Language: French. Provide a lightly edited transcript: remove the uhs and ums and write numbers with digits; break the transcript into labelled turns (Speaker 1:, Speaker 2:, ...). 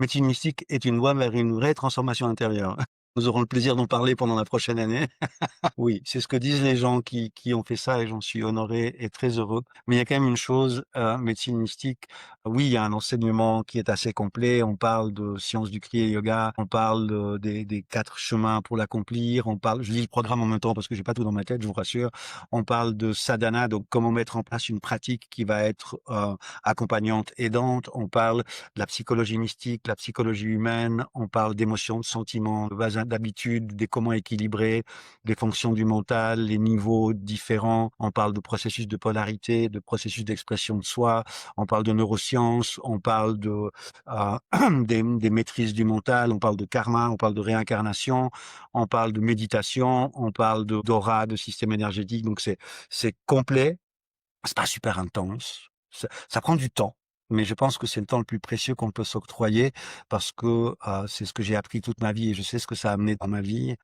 Speaker 1: Médecine mystique est une voie vers une vraie transformation intérieure. Nous aurons le plaisir d'en parler pendant la prochaine année. Oui, c'est ce que disent les gens qui ont fait ça et j'en suis honoré et très heureux. Mais il y a quand même une chose, médecine mystique, oui, il y a un enseignement qui est assez complet. On parle de sciences du Kriya Yoga, on parle, des 4 chemins pour l'accomplir, on parle je lis le programme en même temps parce que j'ai pas tout dans ma tête, je vous rassure. On parle de sadhana, donc comment mettre en place une pratique qui va être, accompagnante, aidante. On parle de la psychologie mystique, la psychologie humaine, on parle d'émotions, de sentiments, de bases d'habitudes, des comment équilibrer, les fonctions du mental, les niveaux différents. On parle de processus de polarité, de processus d'expression de soi. On parle de neurosciences. On parle de des maîtrises du mental. On parle de karma. On parle de réincarnation. On parle de méditation. On parle de d'aura, de système énergétique. Donc c'est complet. C'est pas super intense. Ça prend du temps, mais je pense que c'est le temps le plus précieux qu'on peut s'octroyer parce que, c'est ce que j'ai appris toute ma vie et je sais ce que ça a amené dans ma vie.